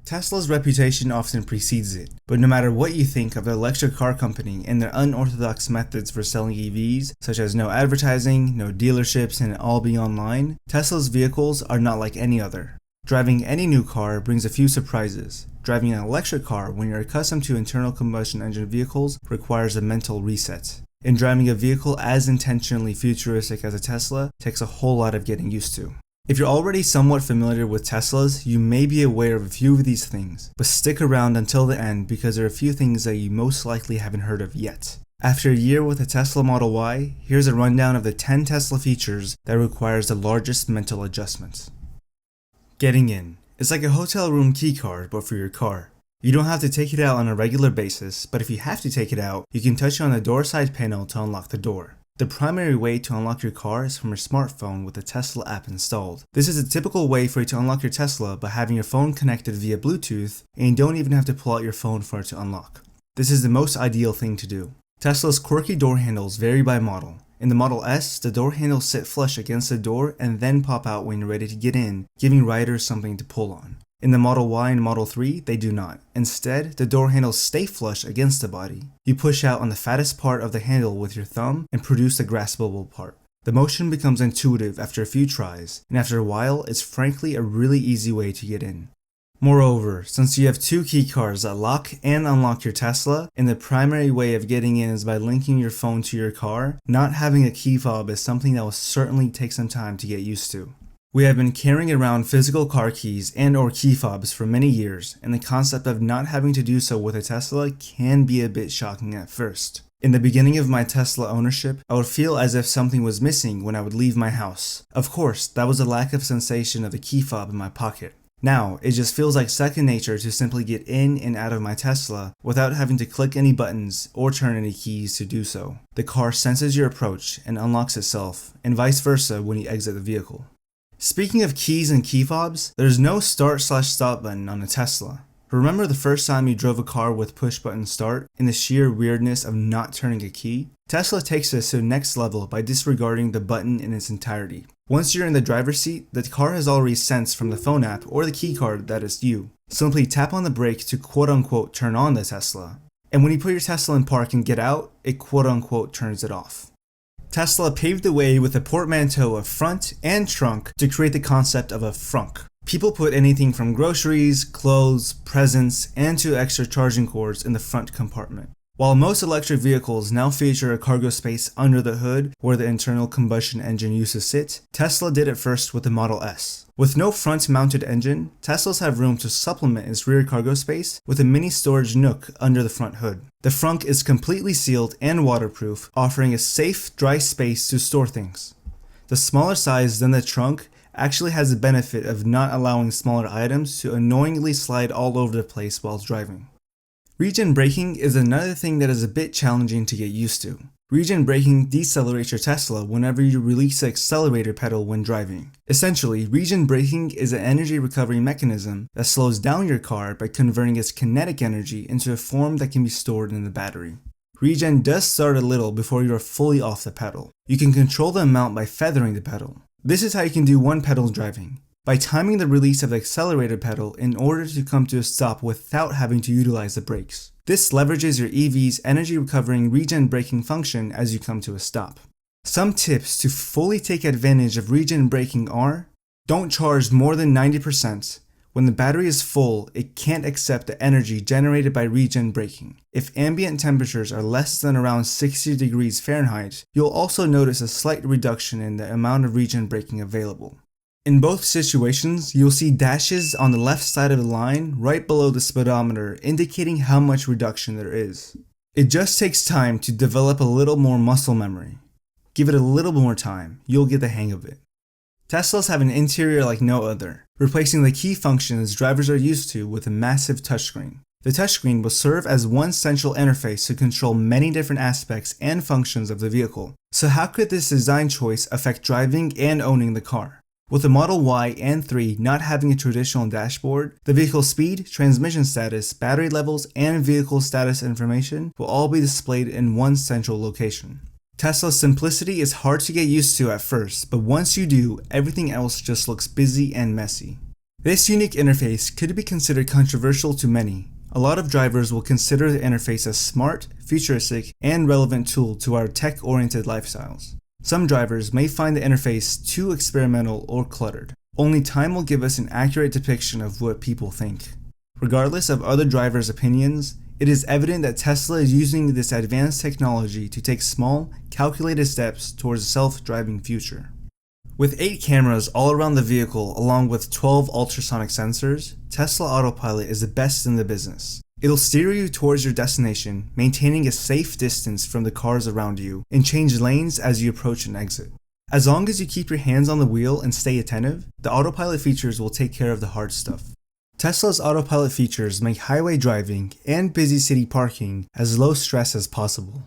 Tesla's reputation often precedes it, but no matter what you think of the electric car company and their unorthodox methods for selling EVs, such as no advertising, no dealerships, and it all being online, Tesla's vehicles are not like any other. Driving any new car brings a few surprises. Driving an electric car when you're accustomed to internal combustion engine vehicles requires a mental reset. And driving a vehicle as intentionally futuristic as a Tesla takes a whole lot of getting used to. If you're already somewhat familiar with Teslas, you may be aware of a few of these things, but stick around until the end because there are a few things that you most likely haven't heard of yet. After a year with a Tesla Model Y, here's a rundown of the 10 Tesla features that requires the largest mental adjustments. Getting in. It's like a hotel room keycard, but for your car. You don't have to take it out on a regular basis, but if you have to take it out, you can touch on the door side panel to unlock the door. The primary way to unlock your car is from your smartphone with the Tesla app installed. This is a typical way for you to unlock your Tesla by having your phone connected via Bluetooth, and you don't even have to pull out your phone for it to unlock. This is the most ideal thing to do. Tesla's quirky door handles vary by model. In the Model S, the door handles sit flush against the door and then pop out when you're ready to get in, giving riders something to pull on. In the Model Y and Model 3, they do not. Instead, the door handles stay flush against the body. You push out on the fattest part of the handle with your thumb and produce the graspable part. The motion becomes intuitive after a few tries, and after a while, it's frankly a really easy way to get in. Moreover, since you have two key cards that lock and unlock your Tesla, and the primary way of getting in is by linking your phone to your car, not having a key fob is something that will certainly take some time to get used to. We have been carrying around physical car keys and or key fobs for many years, and the concept of not having to do so with a Tesla can be a bit shocking at first. In the beginning of my Tesla ownership, I would feel as if something was missing when I would leave my house. Of course, that was a lack of sensation of the key fob in my pocket. Now, it just feels like second nature to simply get in and out of my Tesla without having to click any buttons or turn any keys to do so. The car senses your approach and unlocks itself, and vice versa when you exit the vehicle. Speaking of keys and key fobs, there's no start/stop button on a Tesla. Remember the first time you drove a car with push button start and the sheer weirdness of not turning a key? Tesla takes this to the next level by disregarding the button in its entirety. Once you're in the driver's seat, the car has already sensed from the phone app or the key card that it's you. Simply tap on the brake to quote-unquote turn on the Tesla. And when you put your Tesla in park and get out, it quote-unquote turns it off. Tesla paved the way with a portmanteau of front and trunk to create the concept of a frunk. People put anything from groceries, clothes, presents, and 2 extra charging cords in the front compartment. While most electric vehicles now feature a cargo space under the hood where the internal combustion engine used to sit, Tesla did it first with the Model S. With no front-mounted engine, Teslas have room to supplement its rear cargo space with a mini storage nook under the front hood. The frunk is completely sealed and waterproof, offering a safe, dry space to store things. The smaller size than the trunk actually has the benefit of not allowing smaller items to annoyingly slide all over the place while driving. Regen braking is another thing that is a bit challenging to get used to. Regen braking decelerates your Tesla whenever you release the accelerator pedal when driving. Essentially, regen braking is an energy recovery mechanism that slows down your car by converting its kinetic energy into a form that can be stored in the battery. Regen does start a little before you are fully off the pedal. You can control the amount by feathering the pedal. This is how you can do one pedal driving, by timing the release of the accelerator pedal in order to come to a stop without having to utilize the brakes. This leverages your EV's energy recovering regen braking function as you come to a stop. Some tips to fully take advantage of regen braking are: don't charge more than 90%. When the battery is full, it can't accept the energy generated by regen braking. If ambient temperatures are less than around 60 degrees Fahrenheit, you'll also notice a slight reduction in the amount of regen braking available. In both situations, you'll see dashes on the left side of the line right below the speedometer indicating how much reduction there is. It just takes time to develop a little more muscle memory. Give it a little more time, you'll get the hang of it. Teslas have an interior like no other, replacing the key functions drivers are used to with a massive touchscreen. The touchscreen will serve as one central interface to control many different aspects and functions of the vehicle. So how could this design choice affect driving and owning the car? With the Model Y and 3 not having a traditional dashboard, the vehicle speed, transmission status, battery levels, and vehicle status information will all be displayed in one central location. Tesla's simplicity is hard to get used to at first, but once you do, everything else just looks busy and messy. This unique interface could be considered controversial to many. A lot of drivers will consider the interface a smart, futuristic, and relevant tool to our tech-oriented lifestyles. Some drivers may find the interface too experimental or cluttered. Only time will give us an accurate depiction of what people think. Regardless of other drivers' opinions, it is evident that Tesla is using this advanced technology to take small, calculated steps towards a self-driving future. With 8 cameras all around the vehicle along with 12 ultrasonic sensors, Tesla Autopilot is the best in the business. It'll steer you towards your destination, maintaining a safe distance from the cars around you, and change lanes as you approach an exit. As long as you keep your hands on the wheel and stay attentive, the autopilot features will take care of the hard stuff. Tesla's autopilot features make highway driving and busy city parking as low stress as possible.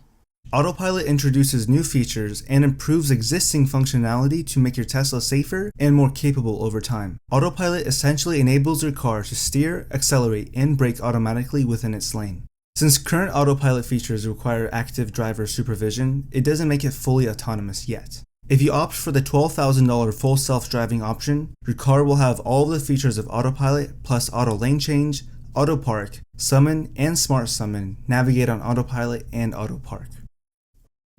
Autopilot introduces new features and improves existing functionality to make your Tesla safer and more capable over time. Autopilot essentially enables your car to steer, accelerate, and brake automatically within its lane. Since current autopilot features require active driver supervision, it doesn't make it fully autonomous yet. If you opt for the $12,000 full self-driving option, your car will have all of the features of autopilot plus auto lane change, auto park, summon, and smart summon, navigate on autopilot, and auto park.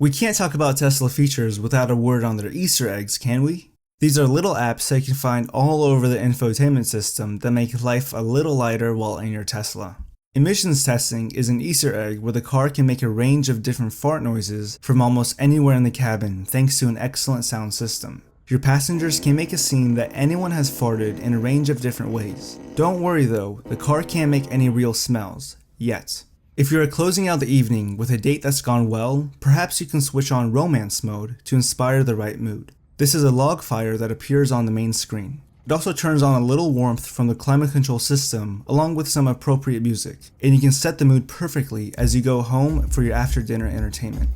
We can't talk about Tesla features without a word on their Easter eggs, can we? These are little apps that you can find all over the infotainment system that make life a little lighter while in your Tesla. Emissions testing is an Easter egg where the car can make a range of different fart noises from almost anywhere in the cabin thanks to an excellent sound system. Your passengers can make a scene that anyone has farted in a range of different ways. Don't worry though, the car can't make any real smells, yet. If you are closing out the evening with a date that's gone well, perhaps you can switch on romance mode to inspire the right mood. This is a log fire that appears on the main screen. It also turns on a little warmth from the climate control system along with some appropriate music, and you can set the mood perfectly as you go home for your after dinner entertainment.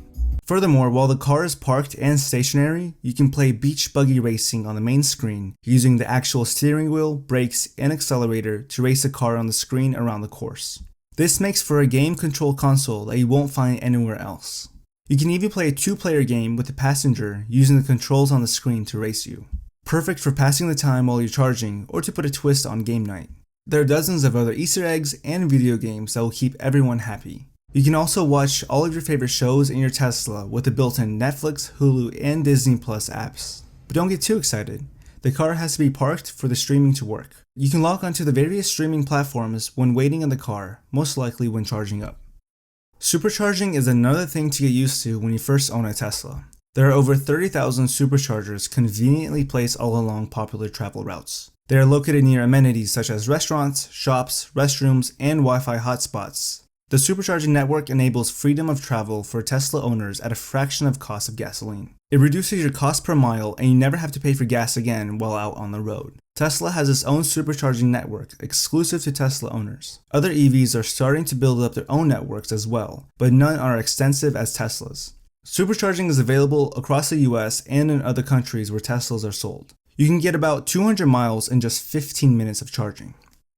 Furthermore, while the car is parked and stationary, you can play beach buggy racing on the main screen using the actual steering wheel, brakes, and accelerator to race the car on the screen around the course. This makes for a game control console that you won't find anywhere else. You can even play a 2-player game with the passenger using the controls on the screen to race you. Perfect for passing the time while you're charging or to put a twist on game night. There are dozens of other Easter eggs and video games that will keep everyone happy. You can also watch all of your favorite shows in your Tesla with the built-in Netflix, Hulu, and Disney Plus apps. But don't get too excited. The car has to be parked for the streaming to work. You can log onto the various streaming platforms when waiting in the car, most likely when charging up. Supercharging is another thing to get used to when you first own a Tesla. There are over 30,000 superchargers conveniently placed all along popular travel routes. They are located near amenities such as restaurants, shops, restrooms, and Wi-Fi hotspots. The supercharging network enables freedom of travel for Tesla owners at a fraction of cost of gasoline. It reduces your cost per mile and you never have to pay for gas again while out on the road. Tesla has its own supercharging network exclusive to Tesla owners. Other EVs are starting to build up their own networks as well, but none are extensive as Tesla's. Supercharging is available across the US and in other countries where Teslas are sold. You can get about 200 miles in just 15 minutes of charging.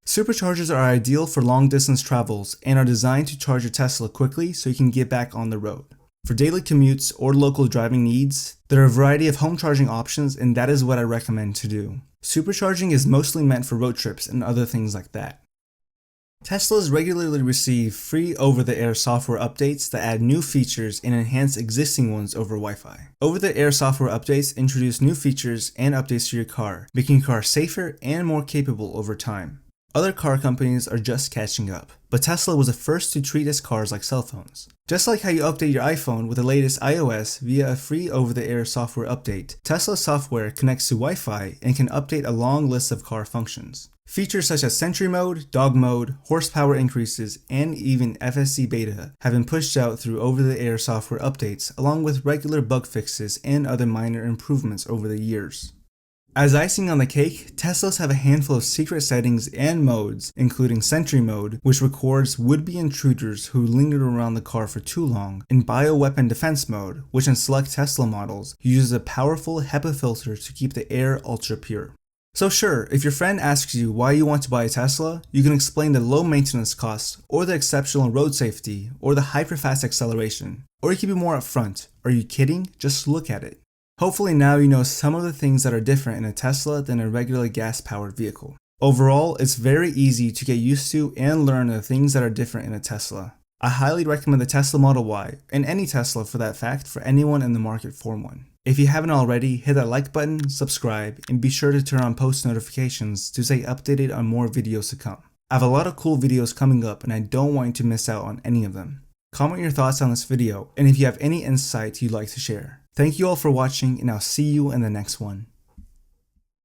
Superchargers are ideal for long distance travels and are designed to charge your Tesla quickly so you can get back on the road. For daily commutes or local driving needs, there are a variety of home charging options and that is what I recommend to do. Supercharging is mostly meant for road trips and other things like that. Teslas regularly receive free over-the-air software updates that add new features and enhance existing ones over Wi-Fi. Over-the-air software updates introduce new features and updates to your car, making your car safer and more capable over time. Other car companies are just catching up, but Tesla was the first to treat its cars like cell phones. Just like how you update your iPhone with the latest iOS via a free over-the-air software update, Tesla software connects to Wi-Fi and can update a long list of car functions. Features such as Sentry Mode, Dog Mode, horsepower increases, and even FSC Beta have been pushed out through over-the-air software updates along with regular bug fixes and other minor improvements over the years. As icing on the cake, Teslas have a handful of secret settings and modes, including Sentry Mode, which records would-be intruders who lingered around the car for too long, and Bioweapon Defense Mode, which in select Tesla models uses a powerful HEPA filter to keep the air ultra pure. So sure, if your friend asks you why you want to buy a Tesla, you can explain the low maintenance costs, or the exceptional road safety, or the hyper-fast acceleration. Or you can be more upfront. Are you kidding? Just look at it. Hopefully now you know some of the things that are different in a Tesla than a regular gas-powered vehicle. Overall, it's very easy to get used to and learn the things that are different in a Tesla. I highly recommend the Tesla Model Y, and any Tesla for that fact, for anyone in the market for one. If you haven't already, hit that like button, subscribe, and be sure to turn on post notifications to stay updated on more videos to come. I have a lot of cool videos coming up and I don't want you to miss out on any of them. Comment your thoughts on this video and if you have any insights you'd like to share. Thank you all for watching and I'll see you in the next one.